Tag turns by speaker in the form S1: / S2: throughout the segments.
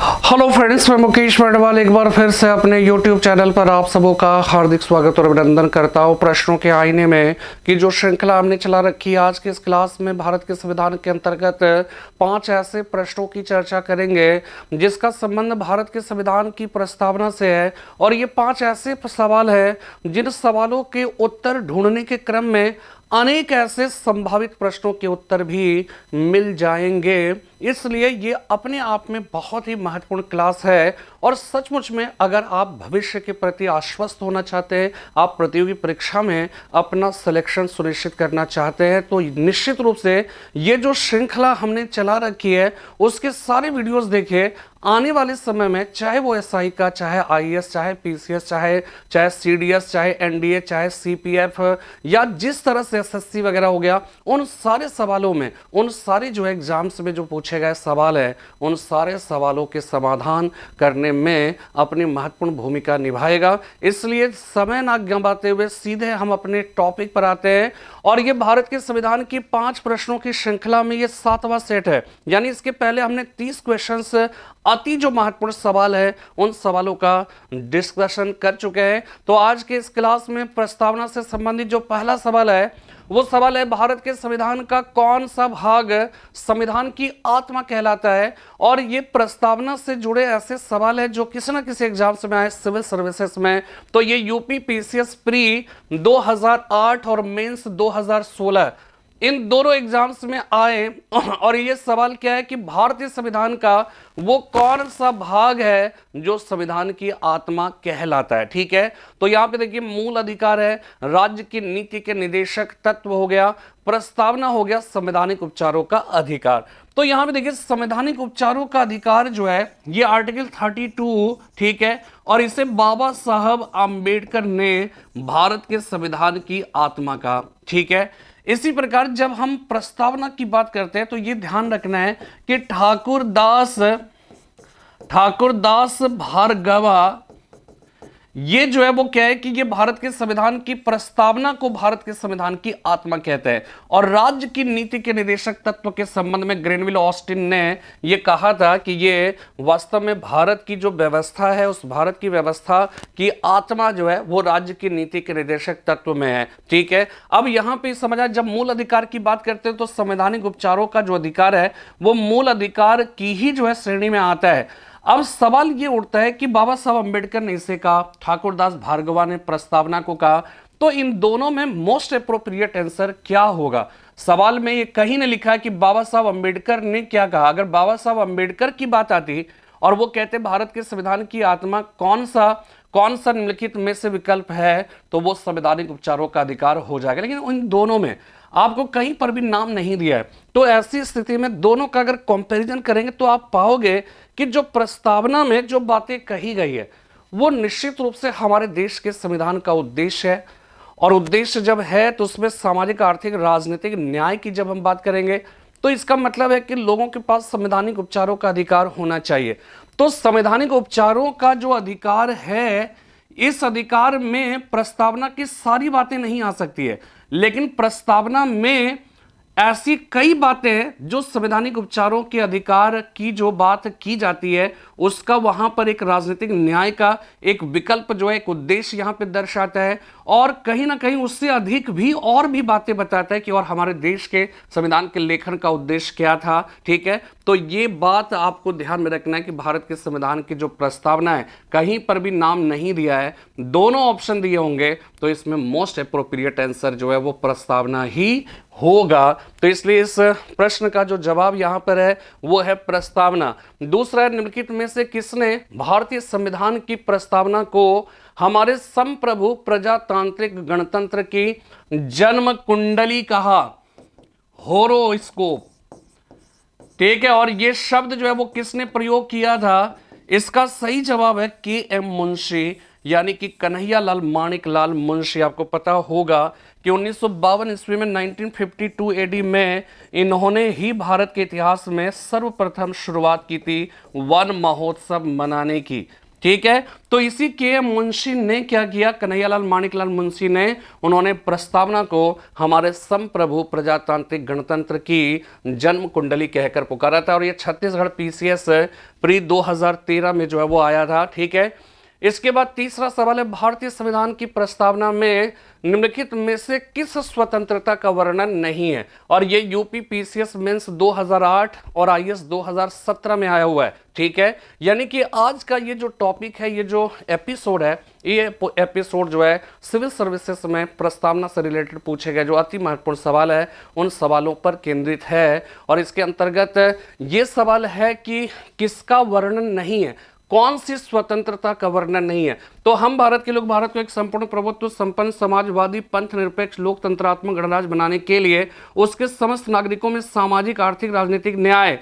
S1: Hello friends, मैं मुकेश मेडवाल एक बार फिर से अपने YouTube चैनल पर आप सबों का हार्दिक स्वागत और अभिनंदन करता हूँ। प्रश्नों के आईने में की जो श्रृंखला हमने चला रखी है, आज के इस क्लास में भारत के संविधान के अंतर्गत 5 ऐसे प्रश्नों की चर्चा करेंगे जिसका संबंध भारत के संविधान की प्रस्तावना से है। और ये 5 ऐसे सवाल हैं जिन सवालों के उत्तर ढूंढने के क्रम में अनेक ऐसे संभावित प्रश्नों के उत्तर भी मिल जाएंगे। इसलिए ये अपने आप में बहुत ही महत्वपूर्ण क्लास है। और सचमुच में अगर आप भविष्य के प्रति आश्वस्त होना चाहते हैं, आप प्रतियोगी परीक्षा में अपना सिलेक्शन सुनिश्चित करना चाहते हैं, तो निश्चित रूप से ये जो श्रृंखला हमने चला रखी है उसके सारे वीडियोस देखिए। आने वाले समय में चाहे वो एसआई का, चाहे आईएएस, चाहे पीसीएस, चाहे सीडीएस, चाहे एनडीए, चाहे सीपीएफ या जिस तरह से एसएससी वगैरह हो गया, उन सारे सवालों में, उन सारे जो एग्जाम्स में जो पूछे गए सवाल है, उन सारे सवालों के समाधान करने में अपनी महत्वपूर्ण भूमिका निभाएगा। इसलिए समय ना गंवाते हुए सीधे हम अपने टॉपिक पर आते हैं। और ये भारत के संविधान की 5 प्रश्नों की श्रृंखला में ये 7वां सेट है। यानी इसके पहले हमने 30 क्वेश्चंस, अति जो महत्वपूर्ण सवाल है उन सवालों का डिस्कशन कर चुके हैं। तो आज के इस क्लास में प्रस्तावना से संबंधित जो पहला सवाल है वो सवाल है, भारत के संविधान का कौन सा भाग संविधान की आत्मा कहलाता है। और ये प्रस्तावना से जुड़े ऐसे सवाल है जो किसी ना किसी एग्जाम्स में आए, सिविल सर्विसेज में। तो ये यूपी पीसीएस प्री 2008 और मेंस 2016 इन दोनों एग्जाम्स में आए। और ये सवाल क्या है कि भारतीय संविधान का वो कौन सा भाग है जो संविधान की आत्मा कहलाता है। ठीक है, तो यहां पे देखिए मूल अधिकार है, राज्य की नीति के निदेशक तत्व हो गया, प्रस्तावना हो गया, संवैधानिक उपचारों का अधिकार। तो यहां पे देखिए संवैधानिक उपचारों का अधिकार जो है ये आर्टिकल 32, ठीक है, और इसे बाबा साहब आंबेडकर ने भारत के संविधान की आत्मा का, ठीक है। इसी प्रकार जब हम प्रस्तावना की बात करते हैं तो ये ध्यान रखना है कि ठाकुर दास भार्गवा ये जो है वो क्या है कि ये भारत के संविधान की प्रस्तावना को भारत के संविधान की आत्मा कहते हैं। और राज्य की नीति के निदेशक तत्व के संबंध में ग्रेनविल ऑस्टिन ने ये कहा था कि ये वास्तव में भारत की जो व्यवस्था है, उस भारत की व्यवस्था की आत्मा जो है वो राज्य की नीति के निदेशक तत्व में है। ठीक है, अब यहां पर समझा, जब मूल अधिकार की बात करते हैं तो संवैधानिक उपचारों का जो अधिकार है वो मूल अधिकार की ही जो है श्रेणी में आता है। अब सवाल ये उठता है कि बाबा साहब अम्बेडकर ने इसे कहा, ठाकुर दास भार्गवा ने प्रस्तावना को कहा, तो इन दोनों में मोस्ट अप्रोप्रिएट आंसर क्या होगा। सवाल में ये कहीं नहीं लिखा है कि बाबा साहब अम्बेडकर ने क्या कहा। अगर बाबा साहब अम्बेडकर की बात आती और वो कहते भारत के संविधान की आत्मा कौन सा निम्नलिखित में से विकल्प है, तो वो संवैधानिक उपचारों का अधिकार हो जाएगा। लेकिन उन दोनों में आपको कहीं पर भी नाम नहीं दिया है। तो ऐसी स्थिति में दोनों का अगर कंपैरिजन करेंगे तो आप पाओगे कि जो प्रस्तावना में जो बातें कही गई है वो निश्चित रूप से हमारे देश के संविधान का उद्देश्य है। और उद्देश्य जब है तो उसमें सामाजिक, आर्थिक, राजनीतिक न्याय की जब हम बात करेंगे तो इसका मतलब है कि लोगों के पास संवैधानिक उपचारों का अधिकार होना चाहिए। तो संवैधानिक उपचारों का जो अधिकार है, इस अधिकार में प्रस्तावना की सारी बातें नहीं आ सकती है, लेकिन प्रस्तावना में ऐसी कई बातें हैं जो संवैधानिक उपचारों के अधिकार की जो बात की जाती है उसका वहां पर एक राजनीतिक न्याय का एक विकल्प जो है, एक उद्देश्य यहां पे दर्शाता है। और कहीं ना कहीं उससे अधिक भी और भी बातें बताता है कि और हमारे देश के संविधान के लेखन का उद्देश्य क्या था। ठीक है, तो ये बात आपको ध्यान में रखना है कि भारत के संविधान की जो प्रस्तावना है कहीं पर भी नाम नहीं दिया है, दोनों ऑप्शन दिए होंगे, तो इसमें मोस्ट अप्रोप्रिएट आंसर जो है वो प्रस्तावना ही होगा। तो इसलिए इस प्रश्न का जो जवाब यहां पर है वो है प्रस्तावना। दूसरा, निम्नलिखित में से किसने भारतीय संविधान की प्रस्तावना को हमारे संप्रभु प्रजातांत्रिक गणतंत्र की जन्म कुंडली कहा, होरोस्कोप। ठीक है, और ये शब्द जो है वो किसने प्रयोग किया था, इसका सही जवाब है के.एम. मुंशी, यानी कि कन्हैया लाल माणिक लाल मुंशी। आपको पता होगा कि 1952 ईस्वी में 1952 एडी में इन्होंने ही भारत के इतिहास में सर्वप्रथम शुरुआत की थी वन महोत्सव मनाने की। ठीक है। तो इसी के मुंशी ने क्या किया, कन्हैयालाल माणिकलाल मुंशी ने, उन्होंने प्रस्तावना को हमारे संप्रभु प्रजातांत्रिक गणतंत्र की जन्म कुंडली कहकर पुकारा था, और ये छत्तीसगढ़ पीसीएस प्री 2013 में जो है वो आया था। ठीक है। इसके बाद तीसरा सवाल है, भारतीय संविधान की प्रस्तावना में निम्नलिखित में से किस स्वतंत्रता का वर्णन नहीं है, और ये यूपी पीसीएस मेंस 2008 और आईएएस 2017 में आया हुआ है। ठीक है। यानी कि आज का ये जो टॉपिक है, ये जो एपिसोड है, ये एपिसोड जो है सिविल सर्विसेज में प्रस्तावना से रिलेटेड पूछे गए जो अति महत्वपूर्ण सवाल है, उन सवालों पर केंद्रित है। और इसके अंतर्गत ये सवाल है कि किसका वर्णन नहीं है, कौन सी स्वतंत्रता का वर्णन नहीं है। तो हम भारत के लोग भारत को एक संपूर्ण प्रभुत्व संपन्न समाजवादी पंथ निरपेक्ष लोकतंत्रात्मक गणराज्य बनाने के लिए उसके समस्त नागरिकों में सामाजिक आर्थिक राजनीतिक न्याय,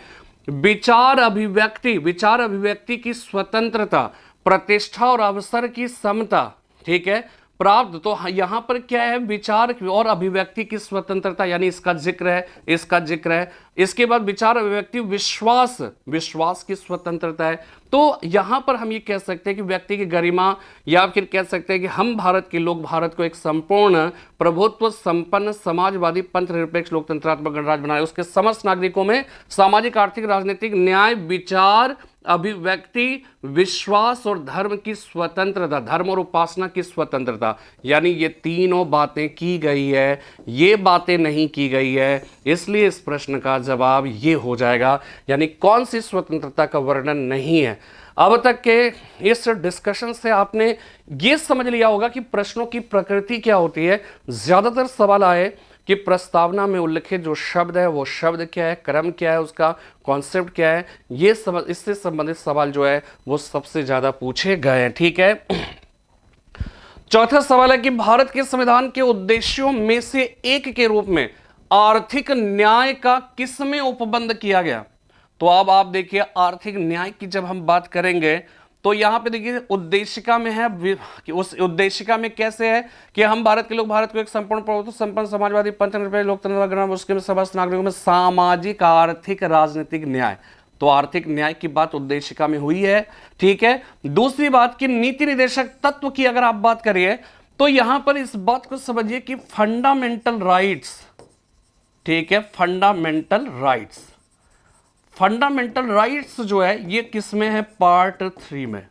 S1: विचार अभिव्यक्ति की स्वतंत्रता, प्रतिष्ठा और अवसर की समता, ठीक है, प्राप्त। तो यहां पर क्या है, विचार और अभिव्यक्ति की स्वतंत्रता, यानी इसका जिक्र है। इसके बाद विचार अभिव्यक्ति, विश्वास की स्वतंत्रता है। तो यहां पर हम ये कह सकते हैं कि व्यक्ति की गरिमा, या फिर कह सकते हैं कि हम भारत के लोग भारत को एक संपूर्ण प्रभुत्व संपन्न समाजवादी पंथ निरपेक्ष लोकतंत्रात्मक गणराज्य बनाए, उसके समस्त नागरिकों में सामाजिक आर्थिक राजनीतिक न्याय, विचार अभिव्यक्ति, विश्वास और धर्म की स्वतंत्रता, धर्म और उपासना की स्वतंत्रता, यानी ये तीनों बातें की गई है, ये बातें नहीं की गई है। इसलिए इस प्रश्न का जवाब ये हो जाएगा, यानी कौन सी स्वतंत्रता का वर्णन नहीं है। अब तक के इस डिस्कशन से आपने ये समझ लिया होगा कि प्रश्नों की प्रकृति क्या होती है। ज्यादातर सवाल आए कि प्रस्तावना में उल्लिखित जो शब्द है वो शब्द क्या है, क्रम क्या है, उसका कॉन्सेप्ट क्या है, ये सब इससे संबंधित सवाल जो है वो सबसे ज्यादा पूछे गए हैं। ठीक है। चौथा सवाल है कि भारत के संविधान के उद्देश्यों में से एक के रूप में आर्थिक न्याय का किसमें उपबंध किया गया। तो अब आप देखिए, आर्थिक न्याय की जब हम बात करेंगे तो यहां पे देखिए उद्देशिका में है कि उस उद्देशिका में कैसे है कि हम भारत के लोग भारत को एक संपूर्ण प्रभुत्व संपन्न समाजवादी पंथ निरपेक्ष लोकतंत्र गणराज्य, उसके समस्त नागरिकों में सामाजिक आर्थिक राजनीतिक न्याय। तो आर्थिक न्याय की बात उद्देशिका में हुई है। ठीक है। दूसरी बात की नीति निर्देशक तत्व की अगर आप बात करिए तो यहां पर इस बात को समझिए कि फंडामेंटल राइट्स, ठीक है, फंडामेंटल राइट्स जो है ये किस में है, पार्ट 3 में।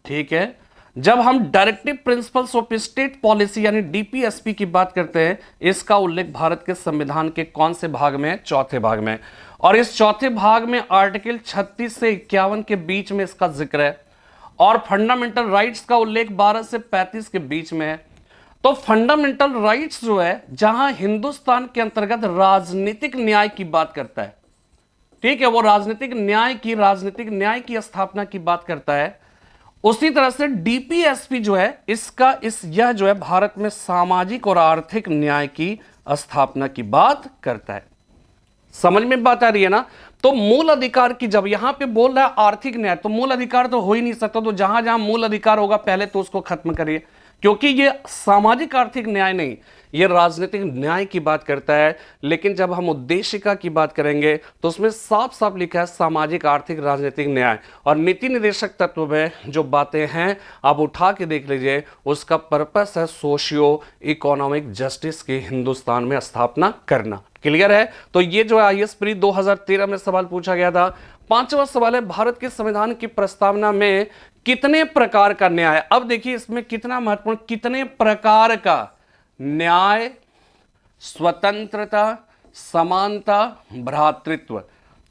S1: ठीक है। जब हम directive principles of state policy यानी डीपीएसपी की बात करते हैं, इसका उल्लेख भारत के संविधान के कौन से भाग में है, चौथे भाग में। और इस चौथे भाग में आर्टिकल 36 से 51 के बीच में इसका जिक्र है, और फंडामेंटल राइट्स का उल्लेख 12 से 35 के बीच में है। तो फंडामेंटल राइट्स जो है, जहां हिंदुस्तान के अंतर्गत राजनीतिक न्याय की बात करता है, ठीक है, वो राजनीतिक न्याय की स्थापना की बात करता है। उसी तरह से डीपीएसपी जो है यह जो है भारत में सामाजिक और आर्थिक न्याय की स्थापना की बात करता है। समझ में बात आ रही है ना। तो मूल अधिकार की जब यहां पे बोल रहा है आर्थिक न्याय, तो मूल अधिकार तो हो ही नहीं सकता। तो जहां जहां मूल अधिकार होगा पहले तो उसको खत्म करिए, क्योंकि ये सामाजिक आर्थिक न्याय नहीं, ये राजनीतिक न्याय की बात करता है। लेकिन जब हम उद्देशिका की बात करेंगे तो उसमें साफ साफ लिखा है सामाजिक आर्थिक राजनीतिक न्याय। और नीति निर्देशक तत्व में जो बातें हैं आप उठा के देख लीजिए, उसका पर्पस है सोशियो इकोनॉमिक जस्टिस की हिंदुस्तान में स्थापना करना। क्लियर है। तो ये जो आईएएस प्री 2013 में सवाल पूछा गया था। पांचवा सवाल है, भारत के संविधान की प्रस्तावना में कितने प्रकार का न्याय। अब देखिए इसमें कितना महत्वपूर्ण, कितने प्रकार का न्याय, स्वतंत्रता, समानता, भ्रातृत्व।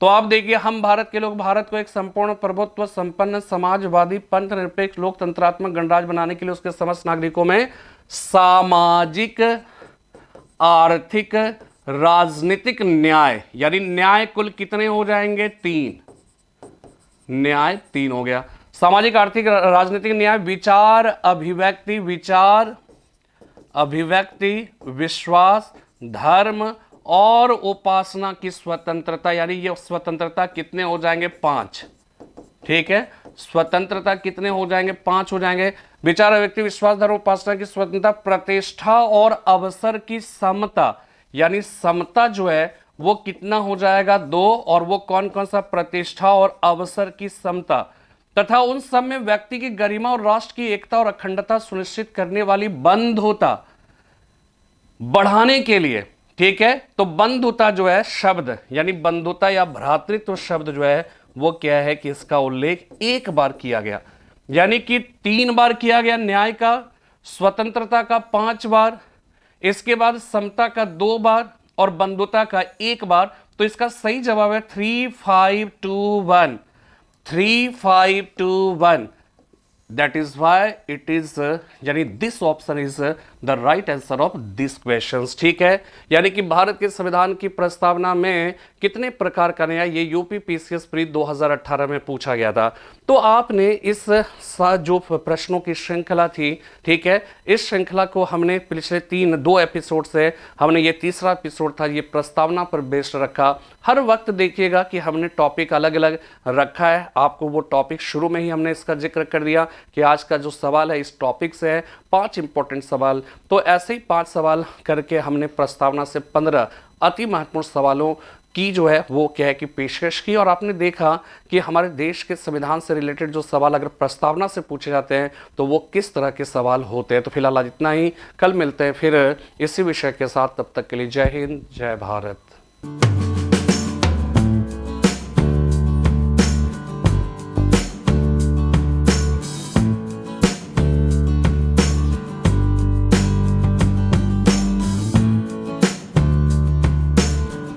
S1: तो आप देखिए, हम भारत के लोग भारत को एक संपूर्ण प्रभुत्व संपन्न समाजवादी पंथ निरपेक्ष लोकतंत्रात्मक गणराज्य बनाने के लिए उसके समस्त नागरिकों में सामाजिक आर्थिक राजनीतिक न्याय, यानी न्याय कुल कितने हो जाएंगे, 3 न्याय, 3 हो गया। सामाजिक आर्थिक राजनीतिक न्याय, विचार अभिव्यक्ति, विश्वास, धर्म और उपासना की स्वतंत्रता, यानी ये स्वतंत्रता कितने हो जाएंगे, 5। ठीक है। स्वतंत्रता कितने हो जाएंगे, 5 हो जाएंगे। विचार अभिव्यक्ति, विश्वास, धर्म, उपासना की स्वतंत्रता, प्रतिष्ठा और अवसर की समता, यानी समता जो है वो कितना हो जाएगा, 2। और वो कौन कौन सा, प्रतिष्ठा और अवसर की समता। तथा उन सब में व्यक्ति की गरिमा और राष्ट्र की एकता और अखंडता सुनिश्चित करने वाली बंधुता बढ़ाने के लिए, ठीक है। तो बंधुता जो है शब्द, यानी बंधुता या भ्रातृत्व शब्द जो है वो क्या है कि इसका उल्लेख एक बार किया गया, यानी कि 3 बार किया गया न्याय का, स्वतंत्रता का 5 बार, इसके बाद समता का 2 बार और बंधुता का 1 बार। तो इसका सही जवाब है 3521, 3521। That is why it is, यानी this option is the right answer of this question, ठीक है। यानी कि भारत के संविधान की प्रस्तावना में कितने प्रकार का न्याय, ये यूपी पीसीएस प्री 2018 में पूछा गया था। तो आपने इस जो प्रश्नों की श्रृंखला थी, ठीक है, इस श्रृंखला को हमने पिछले 2 एपिसोड से, हमने ये तीसरा एपिसोड था, ये प्रस्तावना पर बेस्ड रखा। हर वक्त देखिएगा कि हमने टॉपिक अलग अलग रखा है, आपको वो टॉपिक शुरू में ही हमने इसका जिक्र कर दिया कि आज का जो सवाल है इस टॉपिक से है, 5 इंपॉर्टेंट सवाल। तो ऐसे ही 5 सवाल करके हमने प्रस्तावना से 15 अति महत्वपूर्ण सवालों की जो है वो क्या है कि पेशकश की। और आपने देखा कि हमारे देश के संविधान से रिलेटेड जो सवाल अगर प्रस्तावना से पूछे जाते हैं तो वो किस तरह के सवाल होते हैं। तो फिलहाल आज इतना ही, कल मिलते हैं फिर इसी विषय के साथ, तब तक के लिए जय हिंद, जय भारत।